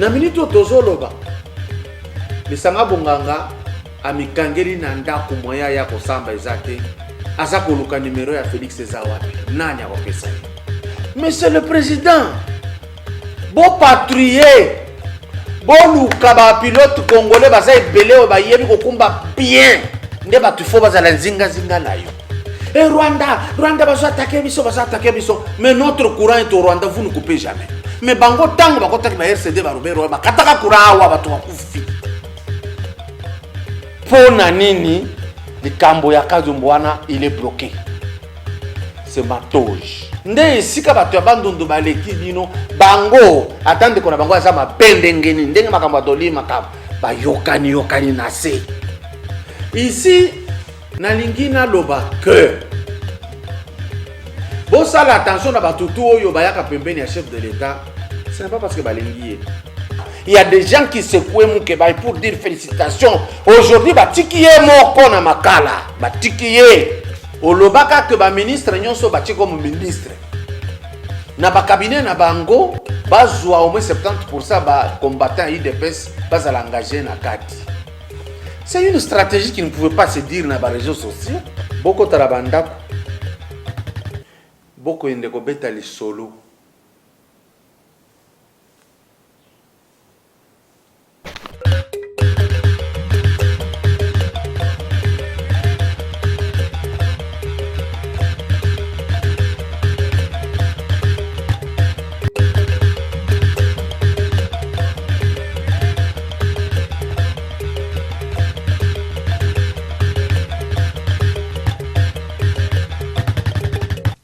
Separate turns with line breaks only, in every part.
na minute tozoloba lisanga bonganga amikangeli na ndako moya ya kosamba ezate aza koluka numéro ya Félix Ezawapi nani akopesa. Monsieur le président, bon patrouiller bon luka ba pilote congolais baza ebele o bayebi kokumba bien nde batu fo bazala nzinga zinga nayo. Et Rwanda bazo attaquer biso, mais notre courant est au Rwanda, vous ne coupez jamais. Mais bango tango bakota ki ba RCD ba Robert ba kataka courant wa batu bakufi. Pona nini likambo ya Kazumbwana il est bloqué. C'est matoge. Nde sika batu abandondo baleki bino bango atande kona bango aza mapende ngeni ndenge makambo adoli makambo ba yokani na se. Ici nalingi na loba que bon ça l'attention na batutu oyo bayaka pembeni ya chef de l'État, ce n'est pas parce que balingi. Il y a des gens qui secouent Moukeba pour dire félicitations. Aujourd'hui batikiye moko na makala batikiye olobaka que ba ministre nyonso bati comme ministre na ba cabinet na bango bazwa au moins 70% ba combattants IDPS bazala engagé na kati. C'est une stratégie qui ne pouvait pas se dire dans les réseaux sociaux. Beaucoup de rabandako, beaucoup de beta les solo.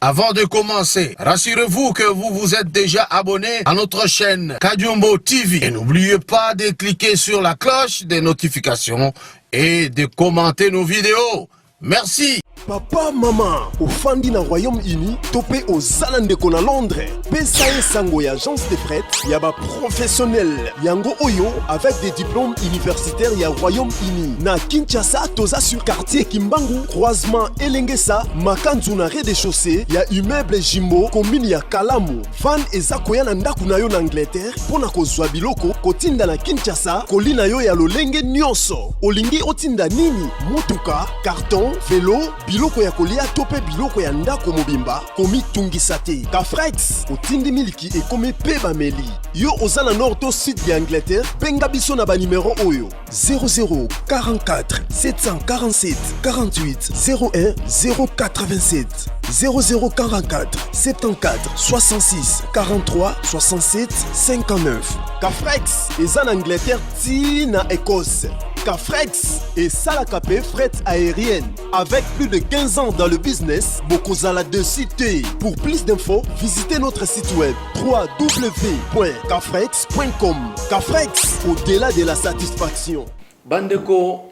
Avant de commencer, rassurez-vous que vous vous êtes déjà abonné à notre chaîne Kadiombo TV. Et n'oubliez pas de cliquer sur la cloche des notifications et de commenter nos vidéos. Merci.
Papa, maman, au Fandi na Royaume-Uni, topé aux Zalandeko na Londres. PSAE Sango ya agence de fret, yaba professionnel. Yango Oyo, avec des diplômes universitaires ya Royaume-Uni. Na Kinshasa, toza sur quartier Kimbangu, croisement Elengesa, Makanzu na rez-de-chaussée, ya immeuble Jimbo, commune ya Kalamu. Van ezakoya na ndaku na yo na Angleterre, pona kozwa biloko, kotinda na Kinshasa, kolina yo ya lolenge nyonso. Olingi otinda nini? Motuka, carton, vélo, biloko ya kolia tope biloko ya ndako mobimba komi tungisa te. Kafrex otindi miliki e komi peba meli. Yo ozana nord to sud ya Angleterre, benga biso na ba numéro oyo 0044 747 48 01 087 0044 74 66 43 67 59. Kafrex eza na Angleterre ti na Écosse. Kafrex et Salakapé fret aérienne. Avec plus de 15 ans dans le business, Bokozala de cité. Pour plus d'infos, visitez notre site web www.kafrex.com. Kafrex, au-delà de la satisfaction.
Bandeko,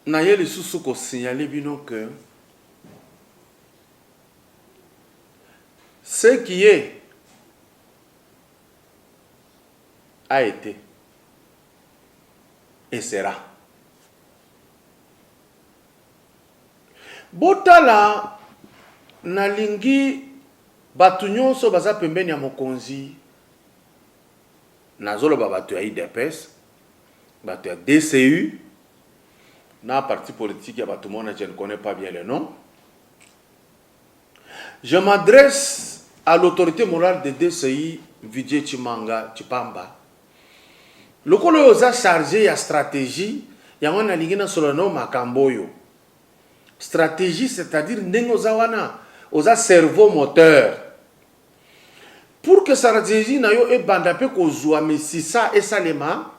Nayeli Susuko signalé bino que ce qui est a été et sera. Botala nalingi batu nyonso baza pembeni ya mokonzi nazolo batu ya IDPS, batu ya DCU na parti politique ya batu mona, je ne connais pas bien le nom. Je m'adresse à l'autorité morale de DCI Vijay Chimanga Chipamba. Le colo oza chargé ya stratégie ya wana lingina solono makamboyo. Stratégie, c'est-à-dire ndenge oza wana oza cerveau moteur. Pour que stratégie na yo e banda pe kozwa mesisa et salema,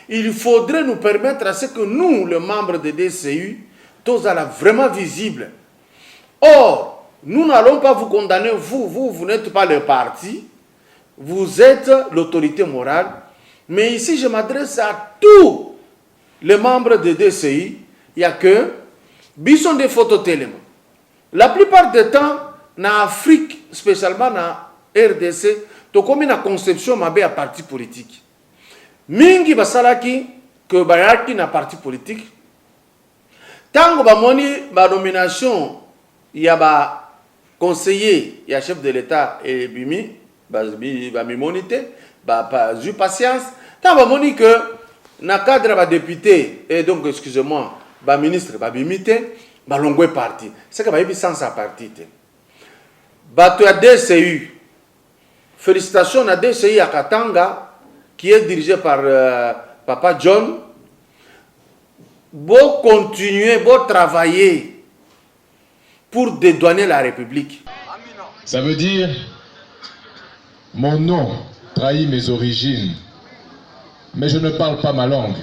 il faudrait nous permettre à ce que nous, les membres de DCU, tous à la vraiment visible. Or, nous n'allons pas vous condamner, vous n'êtes pas le parti, vous êtes l'autorité morale. Mais ici, je m'adresse à tous les membres de DCI. Il n'y a que bison des photos télé. La plupart du temps, en Afrique, spécialement en RDC, tu as comme une conception mabé à parti politique. Mingi basalaki que bayaki na parti politique. Tango ba moni ba nomination, il y a ba conseiller, il y a chef de l'État et bimi, ba mimonité. pas eu patience. Tant que moni que na cadre ba député et donc excusez-moi, ba ministre ba bimité, ba longwe parti. C'est que ba yebi sans sa parti te. Ba to ya DCU. Félicitations à DCI à Katanga qui est dirigé par Papa John. Beau continuer, beau travailler pour dédouaner la République.
Ça veut dire mon nom trahit mes origines, mais je ne parle pas ma langue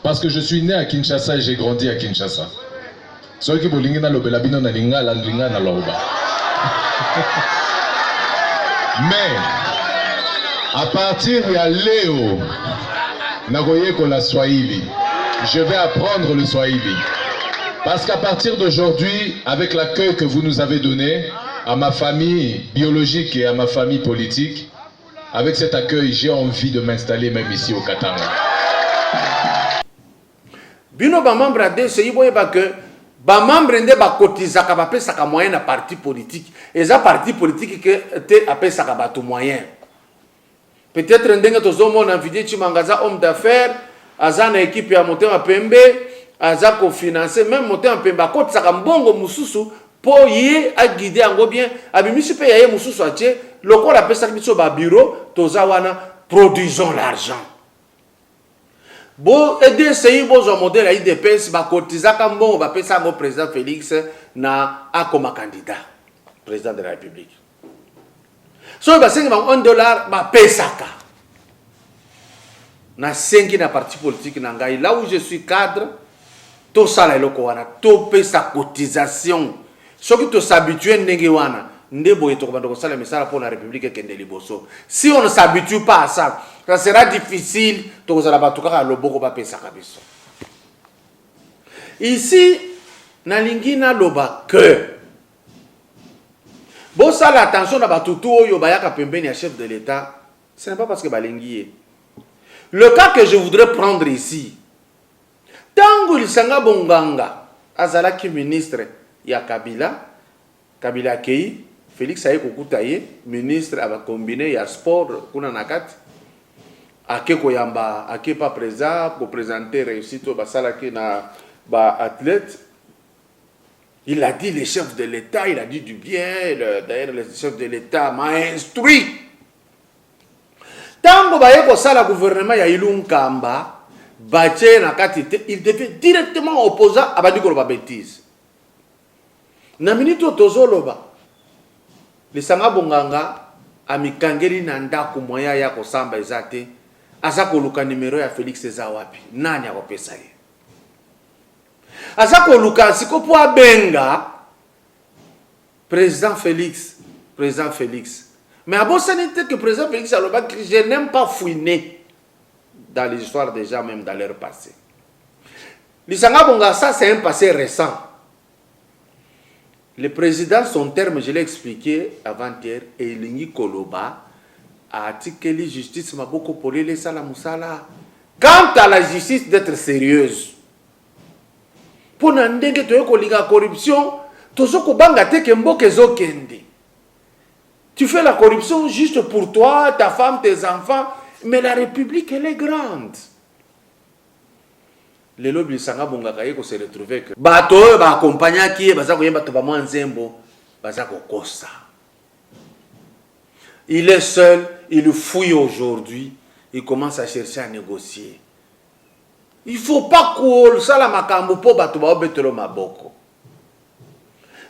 parce que je suis né à Kinshasa et j'ai grandi à Kinshasa. Ceux qui bolingi na lobela bino na lingala na loba. Mais à partir de Léo Nagoye la Swahili, je vais apprendre le Swahili. Parce qu'à partir d'aujourd'hui, avec l'accueil que vous nous avez donné à ma famille biologique et à ma famille politique, avec cet accueil, j'ai envie de m'installer même ici au Katanga.
Bino ba membre de DCI boye ba que ba membre ndé ba cotisaka ba pesaka moyen na parti politique. Et ça parti politique que te apesaka ba tout moyen. Peut-être ndenge tozomo na vidéo chimangaza homme d'affaires, aza na équipe ya Motema Pembe, aza ko financer même Motema Pembe akotisaka mbongo mususu po ye a guider ango bien, abimisi pe ya ye mususu atie, lokola pesaka biso ba bureau, toza wana produisons l'argent. Bon, aider ces beaux modèles à IDPS, ba kotizaka mbongo ba pesa ngo président Félix na akoma candidat président de la République. So ba sengi ba $1 ba pesaka. Na sengi na parti politique na ngai là où je suis cadre, to sala eloko wana, to pesa cotisation. So ki to s'habituer ndenge wana, ndebo yeto ko bandoko sala misala pour la République kende liboso. Si on ne s'habitue pas à ça, ça sera difficile to kozala batuka loboko ba pesaka biso. Ici na lingina loba que bon, ça l'attention à Batutu oyo bayaka pembeni à chef de l'État, ce n'est pas parce que balengiye. Le cas que je voudrais prendre ici, tango lisanga bonganga azalaki ministre ya Kabila, Kabila Kei, Félix aye kokutaye ministre aba combiné ya sport kuna nakati, ake koyamba ake pas présent pour présenter réussite basalaki na ba athlète. Il a dit le chef de l'État, il a dit du bien, d'ailleurs le chef de l'État m'a instruit. Tango baye ko sala gouvernement ya Ilunkamba, bache na katite, il devait directement opposant à badi ko ba bêtise. Na minito tozoloba. Le sanga bonganga amikangeli na ndako moya ya ko samba ezate, aza ko luka numéro ya Félix eza wapi? Nani akopesa ye? Azako Luka siko po abenga président Félix. Mais à bon sanité que président Félix aloba que je n'aime pas fouiner dans les histoires des gens, même dans leur passé. Lisanga bonga, ça c'est un passé récent. Le président, son terme, je l'ai expliqué avant-hier, et Lingi Koloba a articulé justice maboko polele sala musala. Quant à la justice d'être sérieuse, pour n'andenge to yoko liga corruption, tozoko banga te kemboke zokende. Tu fais la corruption juste pour toi, ta femme, tes enfants, mais la République elle est grande. Le lobby sanga bonga kaye ko se retrouver que bato ba accompagner qui baza ko yemba to ba mwanzembo baza ko kosa. Il est seul, il fouille aujourd'hui, il commence à chercher à négocier. Il ne faut pas que ça la makambo po bato ba obetelo maboko.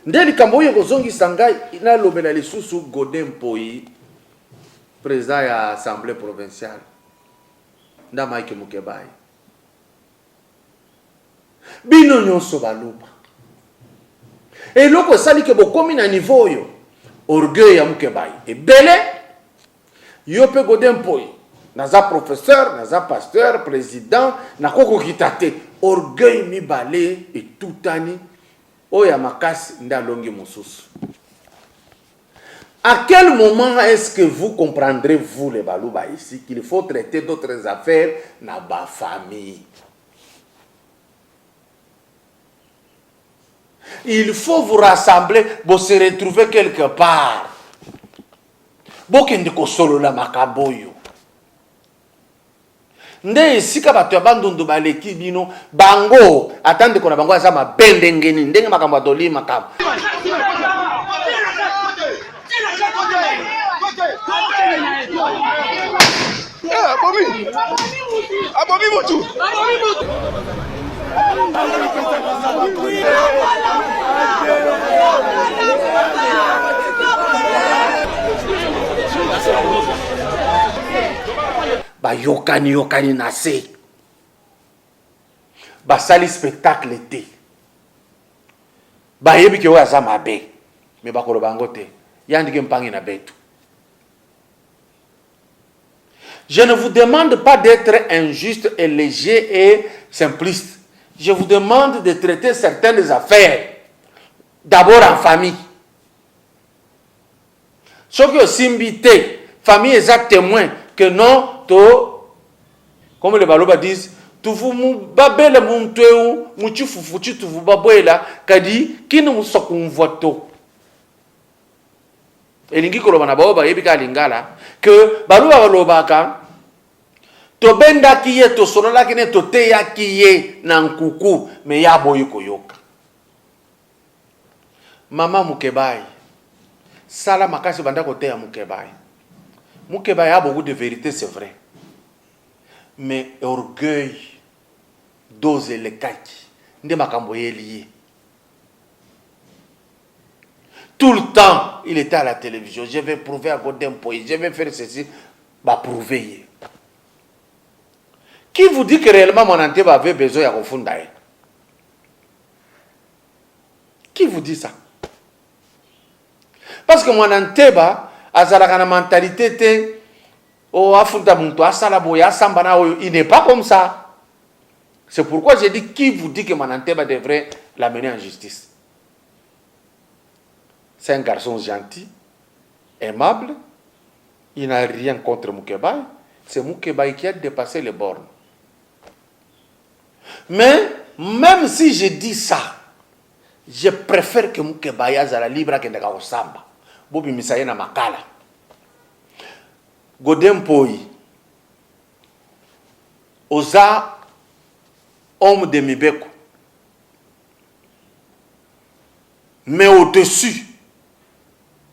Ndeli kambo yeko zongi sangai ina lobela lisusu Godin Poi, président ya assemblée provinciale. Nda Mike Mukebai. Bino nyonso baluba. Et loko sali ke bokomi na niveau yo. Orgueil ya Mukebai. Et belé yo pe Godin Poi. Naza professeur, naza pasteur, président, na koko kitate, orgueil mi balé et toutani, oya makasi ndalongi mosusu. À quel moment est-ce que vous comprendrez, vous les balouba ici, qu'il faut traiter d'autres affaires na ba famille? Il faut vous rassembler, vous se retrouver quelque part. Bokende ko solo la makaboyo. nde esika bato ya bandundu baleki bino bango atande kona bango aza mabende ngeni ndenge makambo adoli makambo
Abomi mutu.
yokani na se basali spectacle te bayebi ke oyo aza mabe me bakoloba yango te yandike mpangi na betu. Je ne vous demande pas d'être injuste et léger et simpliste. Je vous demande de traiter certaines affaires d'abord en famille. Ce qui est simbité, famille est témoin que non, comme les Baloba disent, tu vous babele munteu, mutu fufutu tu vous babela, kadi kinu musokum voto. Elingi koloba na baoba yebika lingala que baluba balobaka to benda kiye to sonola kine to teya kiye na nkuku me ya boyi koyoka. Mama Mukebai sala makasi banda kote ya Mukebai. Mukebai a beaucoup de vérité, c'est vrai. Mais orgueil, dose le kaki, nde makambo ye lié. Tout le temps, il était à la télévision. Je vais prouver à Godin Poy, je vais faire ceci, bah prouver. Qui vous dit que réellement mon Anteba avait besoin de refonder? Qui vous dit ça? Parce que mon Anteba a une mentalité, il n'est pas comme ça. C'est pourquoi j'ai dit, qui vous dit que mon Anteba devrait l'amener en justice? C'est un garçon gentil, aimable. Il n'a rien contre Mukebai. C'est Mukebai qui a dépassé les bornes. Mais, même si je dis ça, je préfère que Mukebai azala libre que ndaka osamba. Bobi misaye na makala. Godin Poy. Oza homme de Mibeko. Mais au-dessus,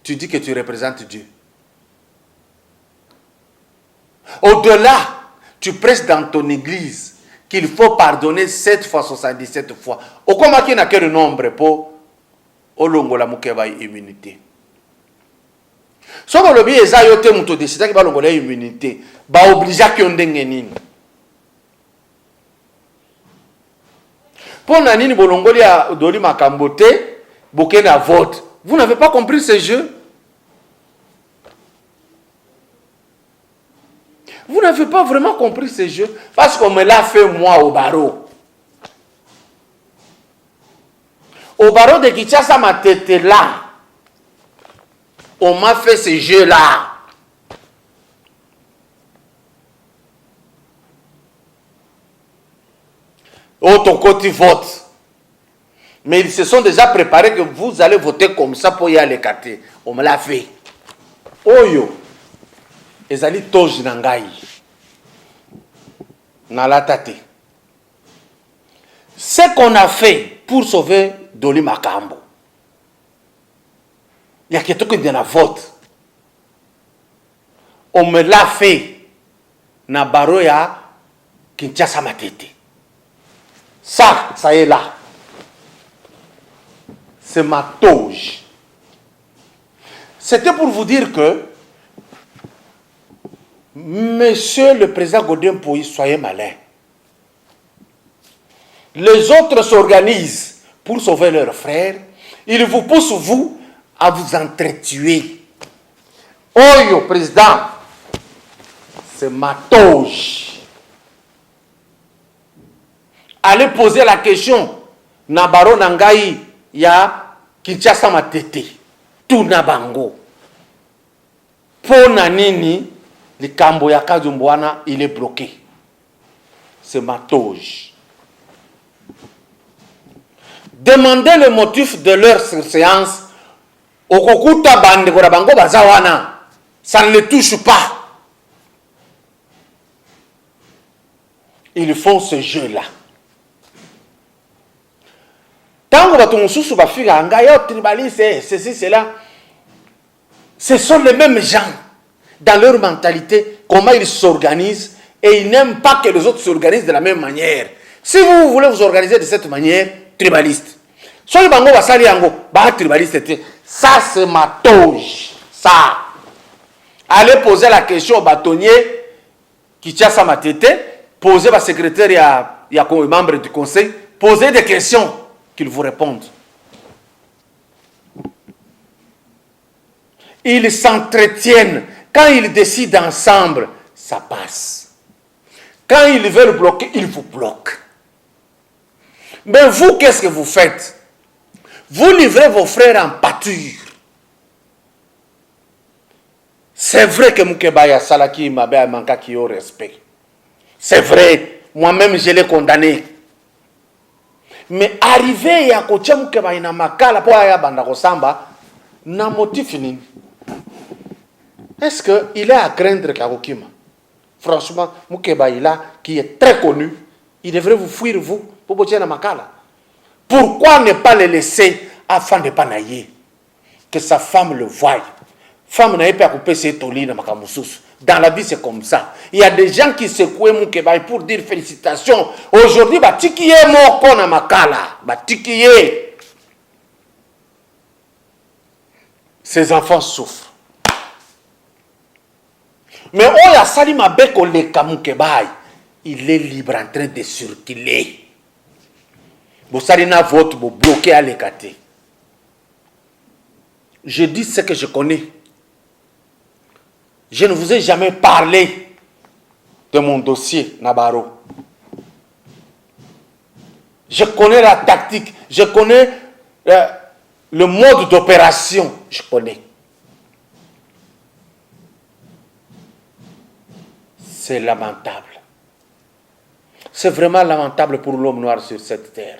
tu dis que tu représentes Dieu. Au-delà, tu prêches dans ton église qu'il faut pardonner 7 fois 77 fois. Au comment qu'il n'a que le nombre pour Olongola Mukebai immunité. Si on a bien ça, yote muto décide que Olongola immunité, ba obligé que on dengenine. Pour nanini bolongolia doli makambote, bokena vote. Vous n'avez pas compris ce jeu? Vous n'avez pas vraiment compris ce jeu parce qu'on me l'a fait moi au barreau. Au barreau de Kinshasa, ma tête là. On m'a fait ce jeu-là. Oh, ton côté vote. Mais ils se sont déjà préparés que vous allez voter comme ça pour y aller écarter. On me l'a fait. Oyo. Ezali toji nangai. Nalatate. Ce qu'on a fait pour sauver Doli Makambo. Il y a quelqu'un qui a vote. On me l'a fait. Na baroya Kinshasa matete. Ça est là. C'est ma toge. C'était pour vous dire que, Monsieur le président Godin Poy, soyez malin. Les autres s'organisent pour sauver leurs frères. Ils vous poussent, vous, à vous entretuer. Oyo, président, c'est ma toge. Allez poser la question. Nabaro Nangai, ya Kinshasa matete. Tout nabango. Pona nini, le Kambo ya Kazumbuana, il est bloqué. C'est ma toge. Demandez le motif de leur séance. Okokuta bande korabango bazawana. Ça ne les touche pas. Ils font ce jeu-là. Tant que tu sous ba fille tribaliste, ceci, cela, ce sont les mêmes gens dans leur mentalité, comment ils s'organisent, et ils n'aiment pas que les autres s'organisent de la même manière. Si vous voulez vous organiser de cette manière, tribaliste. Soyez bango basali yango, ba tribaliste, ça c'est ma toge. Ça. Allez poser la question au bâtonnier qui tient sa matete, posez au secrétaire, il y a membre du conseil, posez des questions qu'ils vous répondent. Ils s'entretiennent. Quand ils décident ensemble, ça passe. Quand ils veulent bloquer, ils vous bloquent. Mais vous, qu'est-ce que vous faites? Vous livrez vos frères en pâture. C'est vrai que Moukebaya Salaki Mabé manque qui au respect. C'est vrai. Moi-même, je l'ai condamné. Mais arrivé à Kocha Moukebaya na makala pour aya banda kosamba, na motif nini? Est-ce qu'il est à craindre Kakokima? Franchement, Moukebaya qui est très connu, il devrait vous fuir vous pour botter na makala. Pourquoi ne pas le laisser afin de ne pas nailler? Que sa femme le voie. Femme n'a pas coupé ses tolis dans Makamousous. Dans la vie, c'est comme ça. Il y a des gens qui secouent Moukebay pour dire félicitations. Aujourd'hui, Batikiye Moko na Makala. Batikiye. Ces enfants souffrent. Mais Oya Salima Beko le Moukebay, il est libre en train de circuler. Vous savez, vote, vous bloquez à l'écarter. Je dis ce que je connais. Je ne vous ai jamais parlé de mon dossier Nabaro. Je connais la tactique, je connais le mode d'opération, je connais. C'est lamentable. C'est vraiment lamentable pour l'homme noir sur cette terre.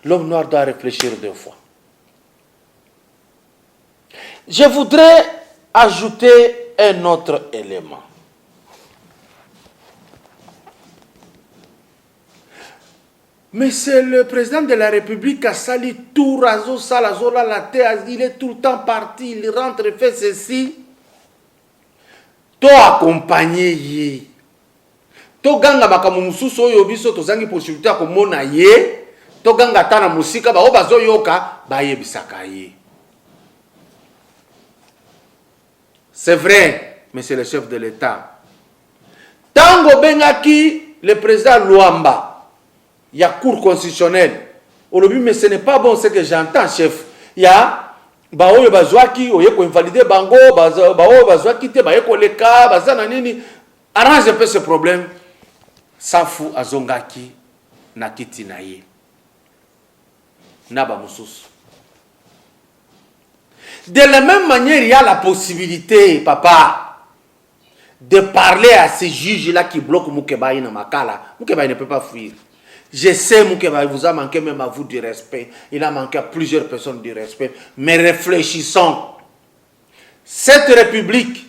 L'homme noir doit réfléchir deux fois. Je voudrais ajouter un autre élément. Mais c'est le président de la République qui a sali tout raso salazola la terre. Il est tout le temps parti, il rentre et fait ceci. Toi accompagné yé. To ganga makamususo oyo biso tozangi possibilité ko mona yé. To ganga tana musika ba obazo yoka ba yebisaka yé. C'est vrai, mais c'est le chef de l'État. Tango Bengaki, le président Luamba, il y a cour constitutionnelle. Aujourd'hui, mais ce n'est pas bon ce que j'entends, chef. Il y a Baoyo Bazwaki, Oye ko invalider Bango, Baoyo Bazwaki, Baye ko leka, Bazana nini. Arrange un peu ce problème. Safu Azongaki, Nakiti Naye. Naba Moussous. De la même manière, il y a la possibilité, papa, de parler à ces juges-là qui bloquent Moukebay dans Makala. Moukebay ne peut pas fuir. Je sais, Moukebay vous a manqué même à vous du respect. Il a manqué à plusieurs personnes du respect. Mais réfléchissons. Cette république,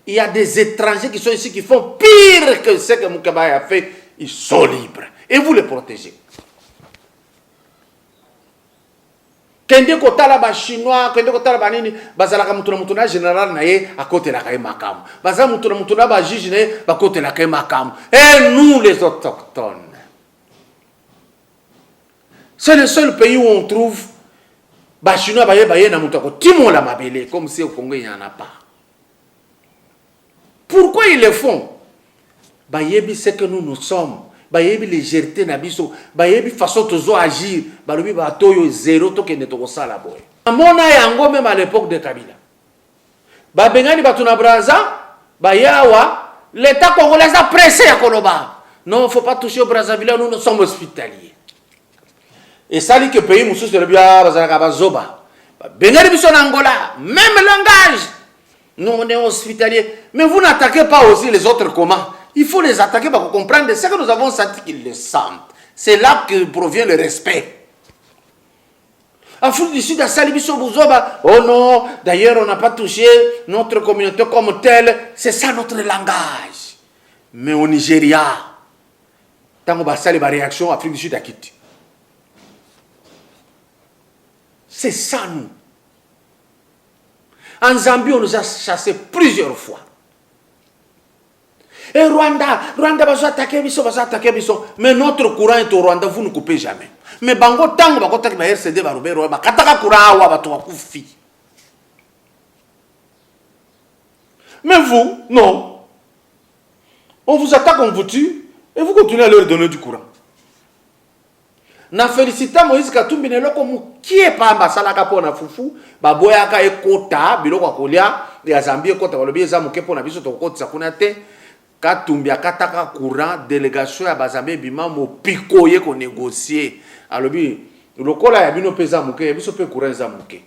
il y a des étrangers qui sont ici qui font pire que ce que Moukebay a fait. Ils sont libres. Et vous les protégez. Kende kotala ba chinois, kende kotala ba nini, bazalaka mutuna général na ye à côté la kay makam. Bazala mutuna ba juge ne ba côté la kay makam. Et nous les autochtones. C'est le seul pays où on trouve ba chinois ba ye na mutako Timon la mabele comme si au Congo il n'y en a pas. Pourquoi ils le font? Ba yebi c'est que nous sommes. Bayebi légèreté na biso, bayebi façon tozo agir, balobi ba toyo zéro to kende to sala boy. Amona yango même à l'époque de Kabila. Ba bengani batuna braza, bayawa, l'état congolais a pressé à Koloba. Non, faut pas toucher au Brazzaville, nous sommes hospitaliers. Et ça dit que pays moussous de bien bazaka bazoba. Bengani biso na Angola, même langage. Nous on est hospitaliers, mais vous n'attaquez pas aussi les autres comment? Il faut les attaquer pour comprendre ce que nous avons senti qu'ils le sentent. C'est là que provient le respect. Afrique du Sud, à Salibiso Bouzoba, oh non, d'ailleurs on n'a pas touché notre communauté comme telle. C'est ça notre langage. Mais au Nigeria, Tango basali ba réaction Afrique du Sud a quitté. C'est ça nous. En Zambie, on nous a chassés plusieurs fois. Et Rwanda va attaquer Bisso, mais notre courant est au Rwanda, vous ne coupez jamais. Mais bango tango bako taki ba RCD ba Robert ba kataka courant wa ba to kufi. Mais vous, non. On vous attaque, on vous tue, et vous continuez à leur donner du courant. Na félicita Moïse Katumbi ne loko mukie pa masalaka po na fufu ba boyaka ekota biloko akolia ya Zambie ekota balobi eza muke po na biso to kotisa kuna te Katumbi akataka courant délégation ya Bazambie bima mo piko ye ko négocier alobi lokola ya bino peza muke biso pe courant za muke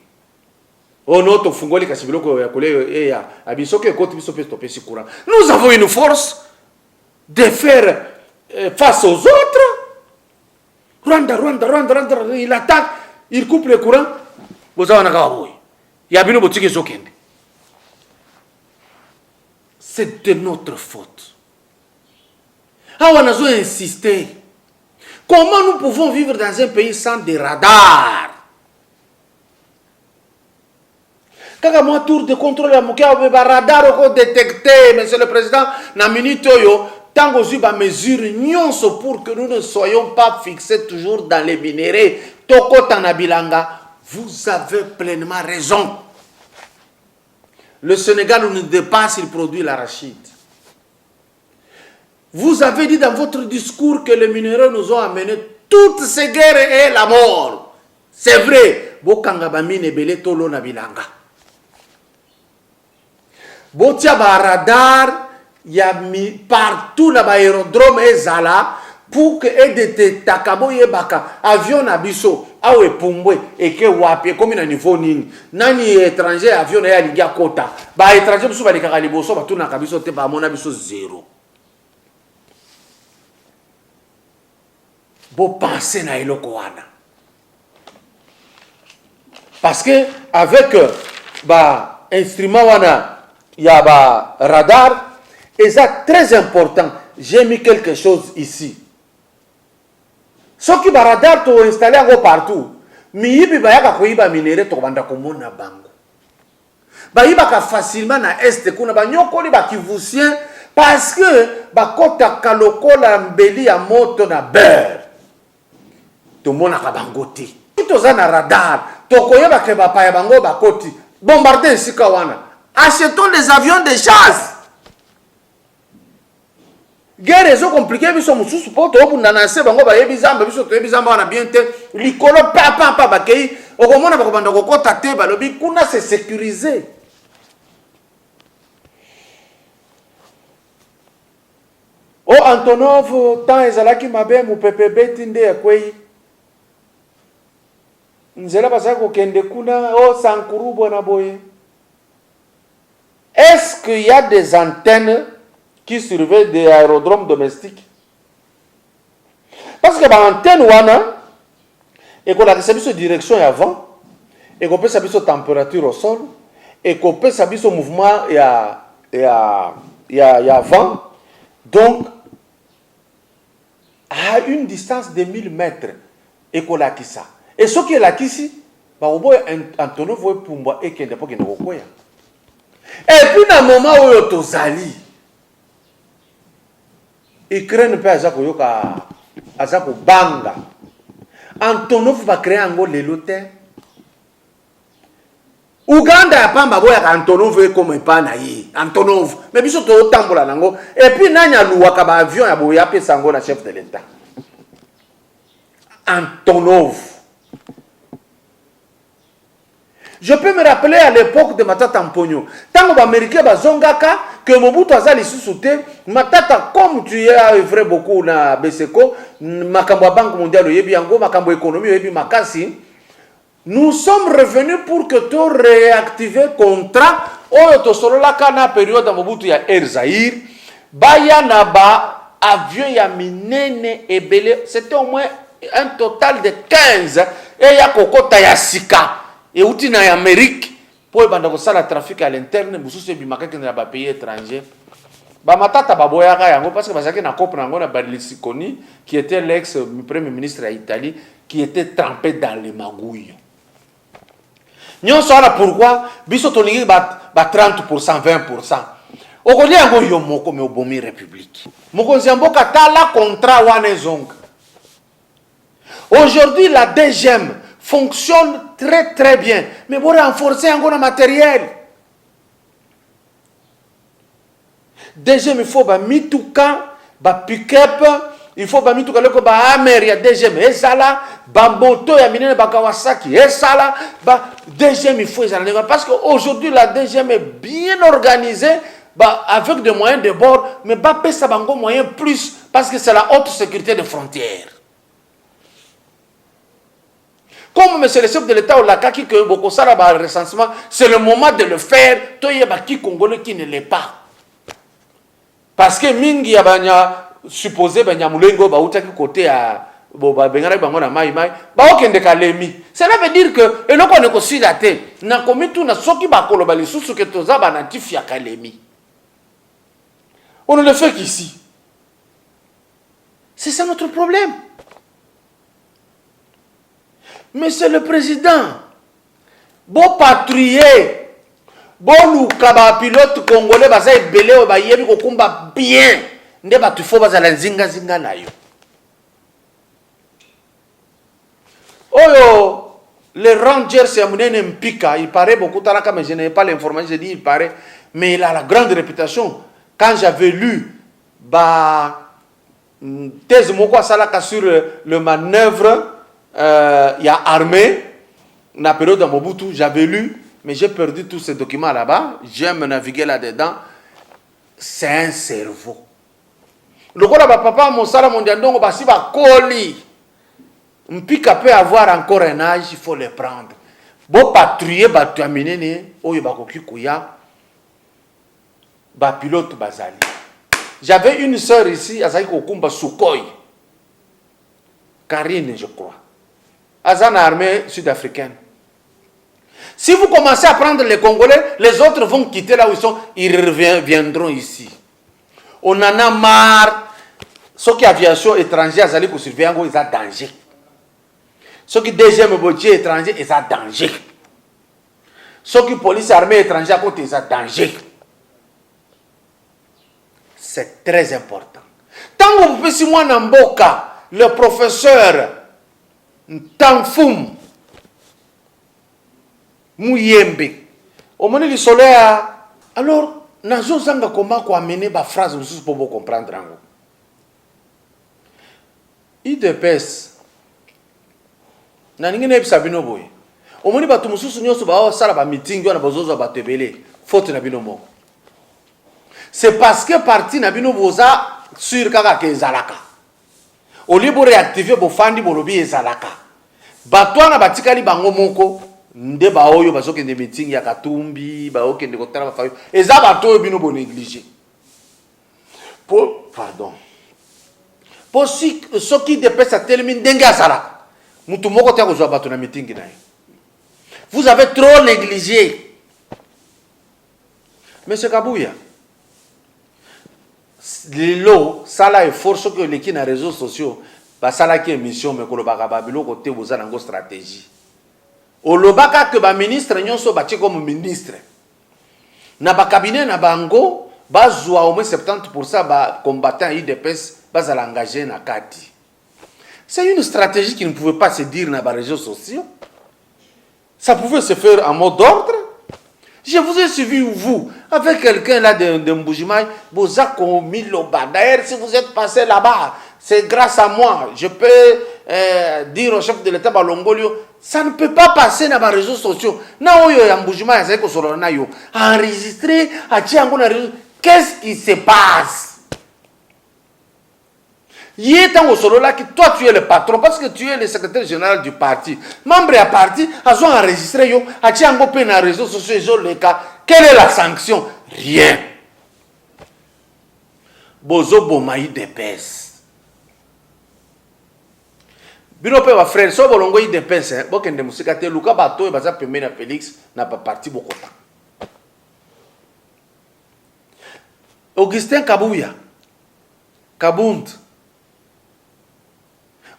ono to fungoli kasi biloko ya kolia ya abiso ke ekoti biso pe stopper si courant. Nous avons une force de faire face aux autres. Rwanda, il attaque, il coupe le courant. C'est de notre faute. On a insisté. Comment nous pouvons vivre dans un pays sans des radars? Quand moi tour de contrôle à Moukia, radar détecté, monsieur le président, na minute yo. Tant que vous avez mesure pour que nous ne soyons pas fixés toujours dans les minéraux, Toko Tanabilanga, vous avez pleinement raison. Le Sénégal nous dépasse, il produit l'arachide. Vous avez dit dans votre discours que les minéraux nous ont amené toutes ces guerres et la mort. C'est vrai. Bokangabamine Bele Tolo Nabilanga. Botia Baradar. Il y a mis partout l'aérodrome et Zala pour que aide takabo yebaka avion na biso awe pumbwe et que wapi comme na niveau nini nani étranger avion na ya ligia kota ba étranger biso ba likaka liboso ba tuna kabiso te ba mona biso zéro. Bo penser na eloko wana parce que avec ba instrument wana ya ba radar. Et ça, très important, j'ai mis quelque chose ici. Ce qui va radar to installé partout. Miyibi bayaka koyiba minere to banda komona bango. Bayiba ka facilement na est kuna banyokoli ba kivusien parce que bakota kalokola mbeli ya moto na beurre. To mona ka bango te. To za na radar, to koyeba ke ba pa ya bango bakoti. Bombarder sika wana. Achetons des avions de chasse. Guerre est compliquée, mais son sous support au bout d'un assez bon ba yebizamba biso to yebizamba wana bien te likolo pa bakei okomona bakobanda kokota te balobi kuna c'est sécurisé. O Antonov tant ezalaki mabe mu PPB tinde ekwei nzela basa ko kende kuna o Sankuru bona boye. Est-ce qu'il y a des antennes qui surveillent des aérodromes domestiques? Parce que l'antenne wana et qu'on a sa direction avant et qu'on peut sa température au sol et qu'on peut sa mouvement et avant, donc à une distance de 1000 mètres et qu'on a ça. Et ce qui est là ici, bah au bout Antonov voit pour moi et qu'il n'est pas qu'il ne voit. Et puis dans le moment où il y a Ukraine peut azako banga. Antonov va créer un gros lelote. Uganda ya pamba boya Antonov comme pas naïe. Antonov. Mais biso to tambola nango. Et puis nanya luwaka ba avion ya boya pe sango na chef de l'État. Antonov. Je peux me rappeler à l'époque de Matata Mpogno. Tant que les Américains bazongaka que Mobutu azali sous-souté, Matata comme tu as œuvré beaucoup na Beseko, makambo banque mondiale yebi yango, makambo économie yebi makasi, nous sommes revenus pour que tu réactives contrat oyo to solo la kana période Mobutu ya Erzaïr, baya na ba avion ya minene ebele, c'était au moins un total de 15 et ya kokota ya sika. Et outil en Amérique pour le trafic à l'interne, vous savez, il y a des pays étrangers. Bamatata baboyaka yango parce que bazaki na couple nango na Berlusconi qui était l'ex premier ministre d'Italie qui était trempé dans les magouilles. Nyon sala pourquoi biso tolingi ba 30% 20%. Okoli yango yo moko me obomi république. Mokonzi mboka tala contrat wana zonga. Aujourd'hui la DGM fonctionne très très bien mais pour renforcer encore le matériel. DGM il faut ba mituka ba pick-up il faut ba mituka leko ba Amer ya DGM ezala ba moto ya minene ba Kawasaki ezala ba DGM il faut ezala parce que aujourd'hui la DGM est bien organisée bah, avec des moyens de bord mais ba pesa bango moyen plus parce que c'est la haute sécurité des frontières. Comme monsieur le chef de l'État ou la kaki que beaucoup ça là ba recensement c'est le moment de le faire toye ba ki congolais qui ne l'est pas. Parce que mingi ya banya supposé banya mulengo ba utaki côté à ba bengara bango na mai ba okende kalemi. Cela veut dire que eloko ne ko silate na komitu na soki ba koloba lisusu ke toza ba natif ya kalemi. On ne le fait qu'ici. C'est ça notre problème. Monsieur le Président, bon patrouiller bon kaba pilote congolais baza ebele o ba yebi ko kumba bien nde ba tu fo baza la zinga zinga na yo oyo les rangers c'est munene mpika il paraît beaucoup taraka mais je n'ai pas l'information je dis il paraît mais il a la grande réputation quand j'avais lu ba thèse moko salaka sur le manœuvre il y a armée na période de Mobutu j'avais lu. Mais j'ai perdu tous ces documents là-bas. J'aime naviguer là-dedans. C'est un cerveau. Le quoi là, papa, mon salam, mon diandongo, si va coller. Mpika peut avoir encore un âge, il faut le prendre. Bon patrouiller, bah tu as mené, oh y'a koki kouya, bah pilote bazali. J'avais une sœur ici, Azaï Kokumba Sukhoi, Karine, je crois. Azan armée sud-africaine. Si vous commencez à prendre les Congolais, les autres vont quitter là où ils sont, ils reviendront ici. On en a marre. Ceux qui aviation étrangère, ils pour surveiller, ils ont danger. Ceux qui deuxième botier étranger, ils ont danger. Ceux qui police armée étrangère, ils ont danger. C'est très important. Tant que vous pouvez, si moi, Namboka, le professeur Tanfoum, Mouyembe. Au moment du soleil, alors, nazo zanga comment quoi amener ba phrase pour vous comprendre. IDPS. Naningine ebisabino boy. Au moment ba tumususu nyoso ba sala ba meeting na bazozo ba tebele. Faute na bino mo. C'est parce que parti na bino boza sur kaka ke zalaka. Au lieu de réactiver bo fandi bo lobi ezalaka. Batwana batikali bango moko. Nde ba oyo bazoke de meeting ya Katumbi ba okende kotala ba fayo eza bato bino bo négliger pardon pour ceux qui dépassent à telemi ndenge asala mutu moko ta ko zo bato na meeting na vous avez trop négligé monsieur Kabuya lelo sala effort que les qui na réseaux sociaux ba sala qui émission mais ko lo baka babilo côté boza nango stratégie. Au lobaka que ba ministre nyonso bati comme ministre. Na ba cabinet na bango bazwa au moins 70% ba combattants IDPS bazala engagé na kati. C'est une stratégie qui ne pouvait pas se dire dans les réseaux sociaux. Ça pouvait se faire en mode d'ordre. Je vous ai suivi, vous, avec quelqu'un là de Mbujimaï, Bozako Miloba. D'ailleurs, si vous êtes passé là-bas, c'est grâce à moi. Je peux dire au chef de l'État Balongolio, ça ne peut pas passer dans les réseaux sociaux. Enregistrer, qu'est-ce qui se passe? Toi tu es le patron parce que tu es le secrétaire général du parti. Membre du parti, ils ont enregistré yo, dans les réseaux sociaux. Quelle est la sanction? Rien. Bozo Bomaï DPS. Binope wa frère, so bolongo IDPS, bokende musika te luka bato e baza pembe na Félix na parti bokota. Augustin Kabouya, Kabound,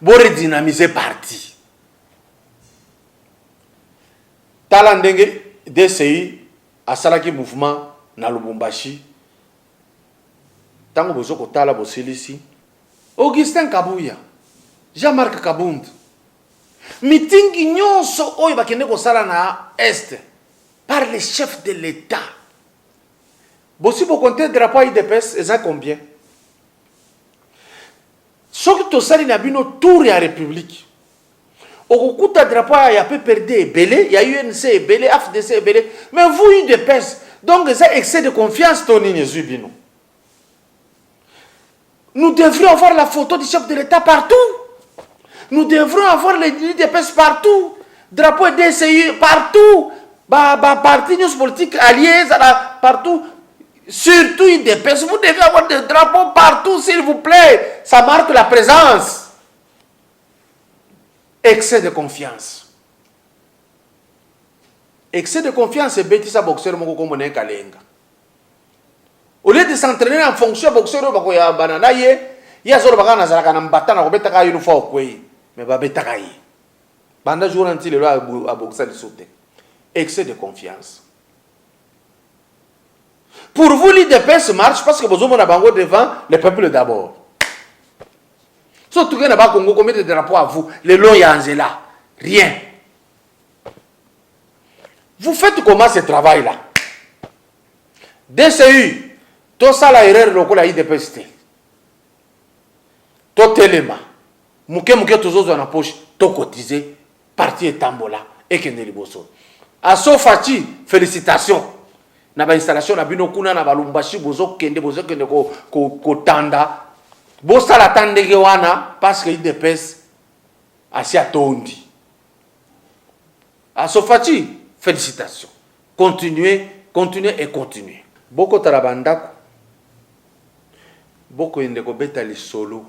Boré dynamiser parti. Talandenge DCI a salaki mouvement na Lubumbashi. Tango bozoko tala bosilisi. Augustin Kabouya, Jean-Marc Kabound. Meeting nyonso oyo bakende ko sala na Est par les chefs de l'État. Si vous comptez le drapeau IDPS, c'est combien? Ce que tu as dit, c'est tour de la République. Au coup de drapeau, il y a PPRD il y a UNC, FDC, mais vous, IDPS, donc c'est excès de confiance, Tony Nezubino. Nous devrions avoir la photo du chef de l'État partout. Nous devrons avoir les IDPS partout. Drapeau DCI partout. Parti politique alliés partout. Surtout IDPS, vous devez avoir des drapeaux partout, s'il vous plaît. Ça marque la présence. Excès de confiance. Excès de confiance, c'est bêtise à boxeur, mon comme on kalenga. Au lieu de s'entraîner en fonction boxeur, il y a banana, il y a zoro bagana zara kana mbata na kobeta ka une fois kwei, mais ba beta kai. Banda jour anti le à boxer le sauter. Excès de confiance. Pour vous, l'IDPS marche parce que vous avez bango devant le peuple d'abord. Surtout que vous avez Congo, combien de drapeaux à vous? Les longs Yanzela. Rien. Vous faites comment ce travail-là? DCU, tout ça la erreur local à IDPS. Tout téléma. Mouké toujours dans la poche, tout cotisé, parti et tambola, et que Neliboso. À Sofati, félicitations. Na ba installation na bino kuna na balumbashi bozo kende ko tanda bo sala tandege wana parce que IDPS asia tondi Asofati, félicitations, continuez et continuez. Boko tarabandako boko indeko beta li solo.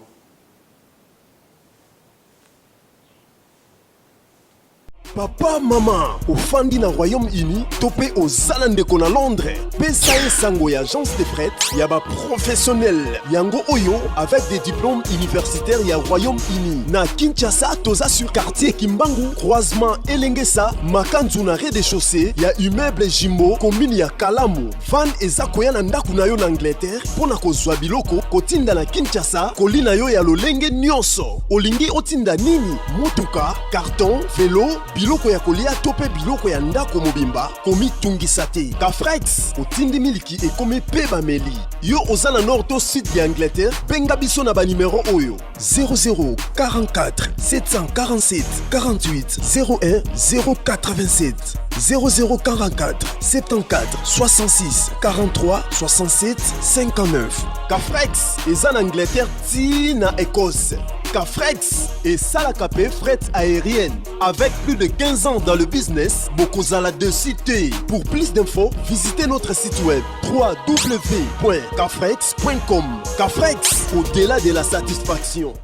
Papa, maman, au Fandi na Royaume-Uni, topé aux Zalandeko na Londres. Pesae sango ya agence de prête, yaba professionnel. Yango Oyo, avec des diplômes universitaires ya Royaume-Uni. Na Kinshasa, toza sur quartier Kimbangu, croisement Elengesa, Makanzu na rez-de-chaussée, ya immeuble Jimbo, commune ya Kalamu. Van eza koya na ndaku na yo na Angleterre, pona kozwa biloko, kotinda na Kinshasa, kolina yo ya lolenge nyonso. Olingi otinda nini? Motuka, carton, vélo, biloko ya kolia tope biloko ya ndako mobimba komi tungisa te. Kafrex otindi miliki e komi pe bameli. Yo ozala nord to sud de Angleterre, benga biso na ba numéro oyo 0044 747 48 01 087 0044 74 66 43 67 59. Kafrex eza na Angleterre ti na Écosse. Kafrex et Salakapé fret aérienne. Avec plus de 15 ans dans le business, Bokozala de cité. Pour plus d'infos, visitez notre site web www.kafrex.com. Kafrex, au-delà de la satisfaction.